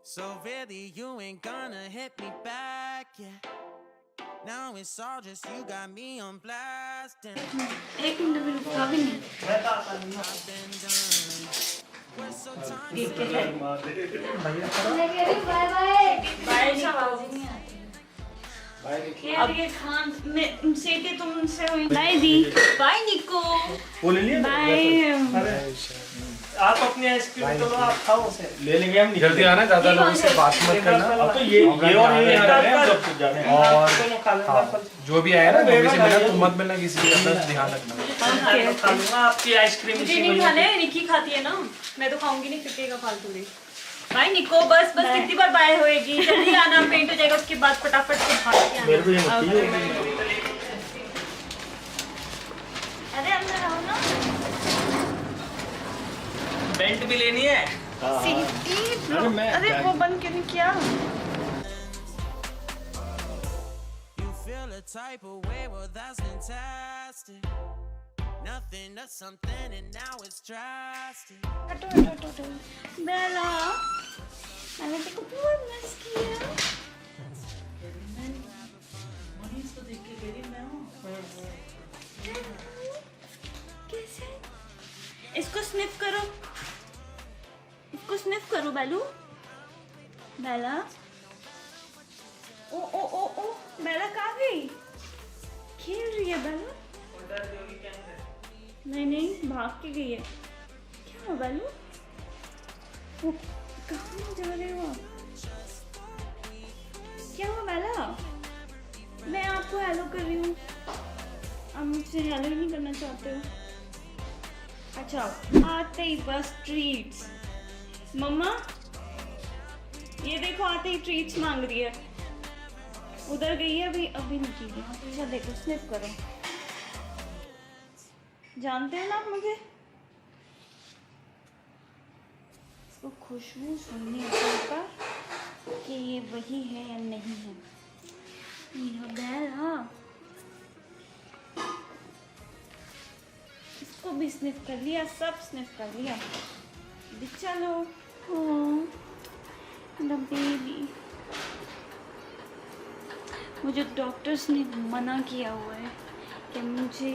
So really you ain't gonna hit me back, yeah. Now it's all just you got me on blast and एक minute भी रुका भी नहीं। I've been done. We're so tiny. मैं कह रही हूँ बाय बाय। बाय से आवाज ही नहीं आती। अब ये खान में सीटी तुमसे हुई। By the. बाय निको। वो ले लिया बाय। आप अपनी आइसक्रीम तो आप खाओ उसे ले लेंगे हम जल्दी आना, ज्यादा लोगों से बात मत करना। अब तो ये और ये आ रहे हैं सब कुछ जाने और जो भी आया ना मम्मी से मिला तुम मत मिलना किसी के अंदर, ध्यान रखना। खा लूंगा आपकी आइसक्रीम। मुझे नहीं खाने, निकी खाती है ना, मैं तो खाऊंगी नहीं, फिकेगा फालतू में। बाय निको, बस कितनी बार बाय होएगी, जल्दी आना, पेंट हो जाएगा उसके बाद फटाफट से भाग के आना। मेरे को ये मत कीजिए। अरे अंदर आओ ना। पेंट भी लेनी है। सीटी अरे वो बंद क्यों नहीं किया? You feel a type of way, well that's fantastic. Nothing to something and now it's drastic. हटो। बेला, मैंने तेरे को बहुत मिस किया। कैसे? इसको स्निफ करो। इसको स्निफ करो बेलू। बेला। ओ बेला कहाँ गई? खेल रही है बेला। नहीं भाग के गई है। क्या हुआ बेलू? वो कहाँ जा रहे हो आप? क्या हुआ बेला? मैं आपको हेलो कर रही हूँ, आप मुझसे हेलो ही नहीं करना चाहते हो। अच्छा आते ही बस ट्रीट्स। मम्मा ये देखो, आते ही ट्रीट्स मांग रही है। उधर गई है अभी निकली है। अच्छा देखो, स्निप करो। जानते हो ना आप मुझे? इसको खुशबू सुननी है कि ये वही है या नहीं है। मेरा बेला, इसको भी स्निफ कर लिया, सब स्निफ कर लिया। अभी चलो। द बेबी, मुझे डॉक्टर्स ने मना किया हुआ है कि मुझे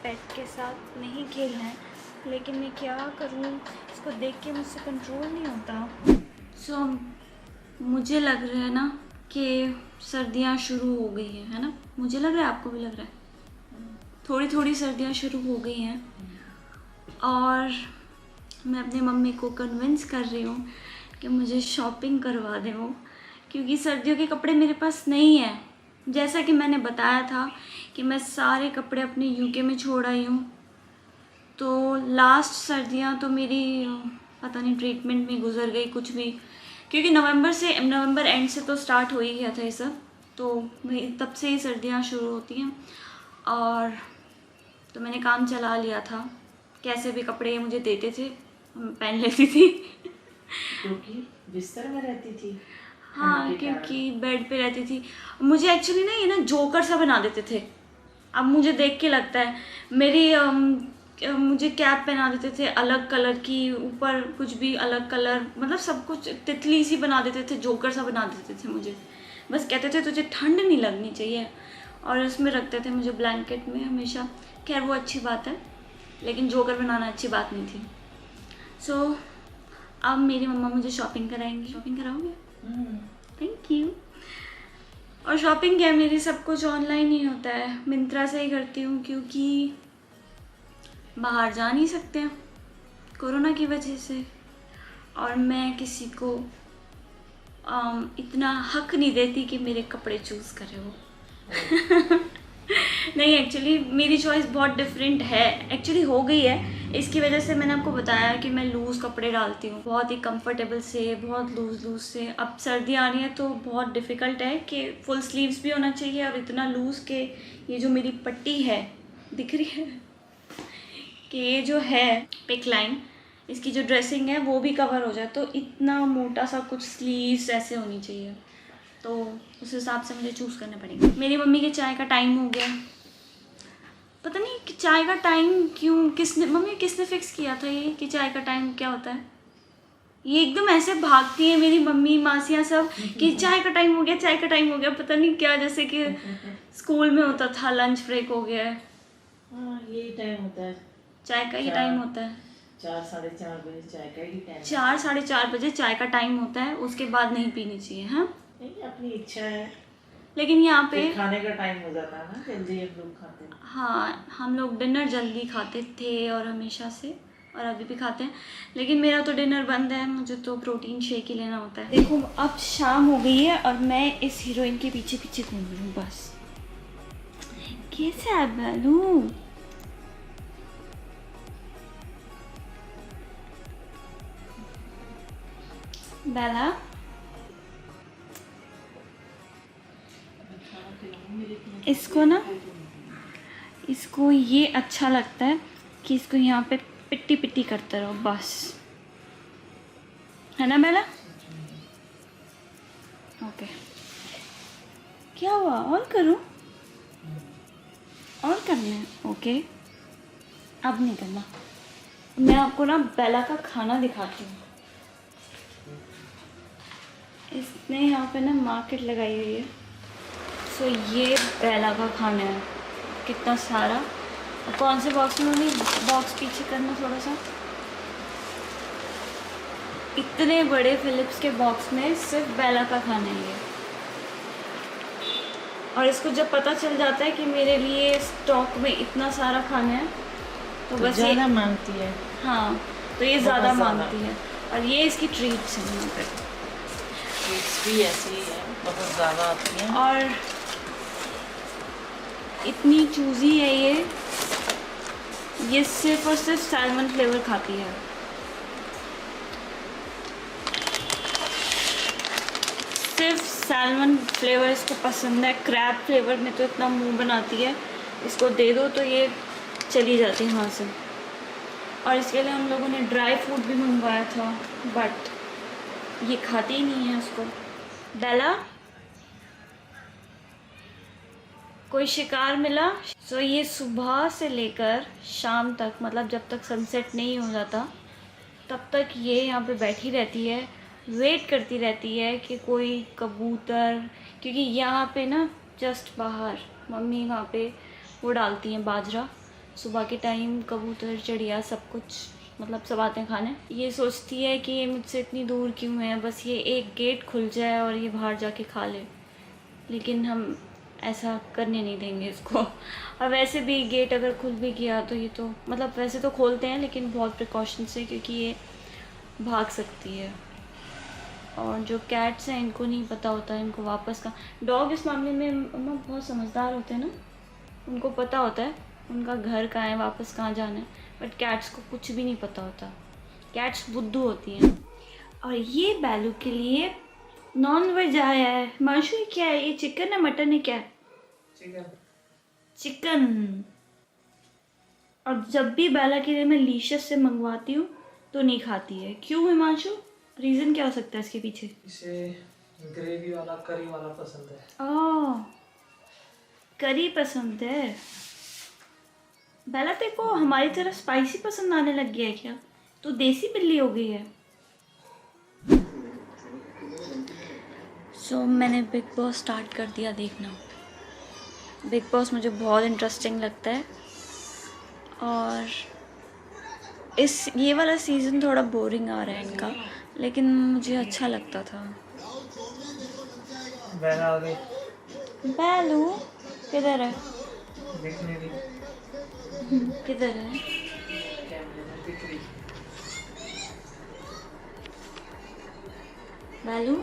पेट के साथ नहीं खेलना है, लेकिन मैं क्या करूं, इसको देख के मुझसे कंट्रोल नहीं होता। मुझे लग रहा है ना कि सर्दियां शुरू हो गई है ना? मुझे लग रहा है, आपको भी लग रहा है? थोड़ी सर्दियां शुरू हो गई हैं और मैं अपनी मम्मी को कन्विंस कर रही हूँ कि मुझे शॉपिंग करवा दें वो, क्योंकि सर्दियों के कपड़े मेरे पास नहीं हैं। जैसा कि मैंने बताया था कि मैं सारे कपड़े अपने यूके में छोड़ आई हूँ, तो लास्ट सर्दियाँ तो मेरी पता नहीं ट्रीटमेंट में गुजर गई कुछ भी, क्योंकि नवंबर एंड से तो स्टार्ट हो ही गया था ये सब, तो तब से ही सर्दियाँ शुरू होती हैं। और तो मैंने काम चला लिया था, कैसे भी कपड़े मुझे देते थे पहन लेती थी। क्योंकि बिस्तर में रहती थी। हाँ, क्योंकि बेड पे रहती थी। मुझे एक्चुअली ना ये ना जोकर सा बना देते थे। अब मुझे देख के लगता है मुझे कैप पहना देते थे अलग कलर की, ऊपर कुछ भी अलग कलर, मतलब सब कुछ तितली सी बना देते थे, जोकर सा बना देते थे मुझे। बस कहते थे तुझे ठंड नहीं लगनी चाहिए, और उसमें रखते थे मुझे ब्लैंकेट में हमेशा। खैर वो अच्छी बात है, लेकिन जोकर बनाना अच्छी बात नहीं थी। सो अब मेरी मम्मा मुझे शॉपिंग कराएंगी। शॉपिंग कराओगे? Thank you. और शॉपिंग क्या, मेरी सब कुछ ऑनलाइन ही होता है, मिंत्रा से ही करती हूँ, क्योंकि बाहर जा नहीं सकते हैं कोरोना की वजह से, और मैं किसी को इतना हक नहीं देती कि मेरे कपड़े चूज़ करे वो। नहीं, एक्चुअली मेरी चॉइस बहुत डिफरेंट है, एक्चुअली हो गई है। इसकी वजह से मैंने आपको बताया कि मैं लूज़ कपड़े डालती हूँ, बहुत ही कंफर्टेबल से, बहुत लूज़ से। अब सर्दी आ रही है तो बहुत डिफ़िकल्ट है कि फुल स्लीव्स भी होना चाहिए, और इतना लूज़ के ये जो मेरी पट्टी है दिख रही है कि ये जो है पिक लाइन, इसकी जो ड्रेसिंग है वो भी कवर हो जाए, तो इतना मोटा सा कुछ स्लीव्स ऐसे होनी चाहिए, तो उस हिसाब से मुझे चूज़ करना पड़ेगा। मेरी मम्मी के चाय का टाइम हो गया, पता नहीं कि चाय का टाइम क्यों, किसने फिक्स किया था ये कि चाय का टाइम क्या होता है? ये एकदम ऐसे भागती है मेरी मम्मी मासियाँ सब कि चाय का टाइम हो गया, चाय का टाइम हो गया, पता नहीं क्या, जैसे कि स्कूल में होता था लंच ब्रेक हो गया है। हाँ यही टाइम होता है, चाय का ही टाइम होता है। 4-4:30 बजे चाय का ही टाइम। 4-4:30 बजे चाय का टाइम होता है, उसके बाद नहीं पीनी चाहिए। हाँ नहीं अपनी इच्छा है, लेकिन यहाँ पे फिर खाने का टाइम हो जाता है ना, जल्दी हम लोग खाते हैं। हाँ हम लोग डिनर जल्दी खाते थे और हमेशा से, और अभी भी खाते हैं, लेकिन मेरा तो डिनर बंद है, मुझे तो प्रोटीन शेक ही लेना होता है। देखो अब शाम हो गई है और मैं इस हीरोइन के पीछे पीछे घूम रही हूँ बस। कैसा है बालू? बेला इसको ना, इसको ये अच्छा लगता है कि इसको यहाँ पे पिट्टी पिट्टी करते रहो बस, है ना बेला? ओके क्या हुआ, और करूँ? और करना है? ओके अब नहीं करना। मैं आपको ना बेला का खाना दिखाती हूँ। इसने यहाँ पे ना मार्केट लगाई हुई है। सो ये बेला का खाना है, कितना सारा। और कौन से बॉक्स में? नहीं बॉक्स पीछे करना थोड़ा सा। इतने बड़े फिलिप्स के बॉक्स में सिर्फ बेला का खाना है ये। और इसको जब पता चल जाता है कि मेरे लिए स्टॉक में इतना सारा खाना है तो बस ये ज़्यादा मांगती है। हाँ तो ये ज़्यादा मांगती है, और ये इसकी ट्रीट्स हैं यहाँ पे। ट्रीट्स भी ऐसी ही है, बहुत ज़्यादा आती हैं। और इतनी चूज़ी है ये सिर्फ और सिर्फ सैल्मन फ्लेवर खाती है। सिर्फ सैल्मन फ्लेवर इसको पसंद है। क्रैब फ्लेवर में तो इतना मुंह बनाती है, इसको दे दो तो ये चली जाती है वहाँ से। और इसके लिए हम लोगों ने ड्राई फ्रूट भी मंगवाया था, बट ये खाती ही नहीं है उसको। बेला कोई शिकार मिला? सो ये सुबह से लेकर शाम तक, मतलब जब तक सनसेट नहीं हो जाता तब तक ये यहाँ पे बैठी रहती है, वेट करती रहती है कि कोई कबूतर, क्योंकि यहाँ पे ना जस्ट बाहर मम्मी वहाँ पे वो डालती हैं बाजरा, सुबह के टाइम कबूतर चिड़िया सब कुछ, मतलब सब आते हैं खाने। ये सोचती है कि ये मुझसे इतनी दूर क्यों है, बस ये एक गेट खुल जाए और ये बाहर जाके खा ले, लेकिन हम ऐसा करने नहीं देंगे इसको। और वैसे भी गेट अगर खुल भी गया तो ये तो, मतलब वैसे तो खोलते हैं लेकिन बहुत प्रिकॉशन से, क्योंकि ये भाग सकती है। और जो कैट्स हैं इनको नहीं पता होता है इनको वापस का। डॉग इस मामले में अम्मा बहुत समझदार होते हैं ना, उनको पता होता है उनका घर कहाँ है, वापस कहाँ जाना है, बट कैट्स को कुछ भी नहीं पता होता। कैट्स बुद्धू होती हैं। और ये बैलू के लिए नॉन वेज आया है। माशू ये क्या है? ये चिकन है मटन है क्या है? चिकन। और जब भी बेला के लिए मैं लीशस से मंगवाती हूँ तो नहीं खाती है। क्यों हिमांशु? रीज़न क्या हो सकता है इसके पीछे? इसे ग्रेवी वाला करी वाला पसंद है। ओह करी पसंद है। बेला तेरे को हमारी तरह स्पाइसी पसंद आने लग गया है क्या? तो देसी बिल्ली हो गई है। सो मैंने बिग बॉस स्टार्ट कर दिया देखना। बिग बॉस मुझे बहुत इंटरेस्टिंग लगता है, और ये वाला सीज़न थोड़ा बोरिंग आ रहा है इनका, लेकिन मुझे अच्छा लगता था। बैल आ गई। बैलू किधर है? देखने दी। किधर है? कैमरे में दिख रही। बैलू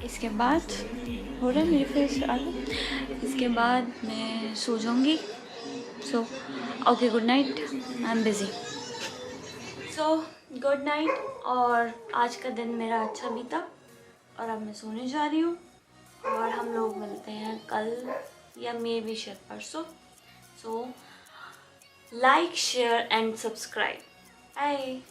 इसके बाद हो रहा है मेरे फेस आगे। इसके बाद मैं सो जाऊंगी। So okay good night, I am busy. So good night. और आज का दिन मेरा अच्छा बीता और अब मैं सोने जा रही हूँ, और हम लोग मिलते हैं कल या मे बी शायद परसों। So like share and subscribe. Bye.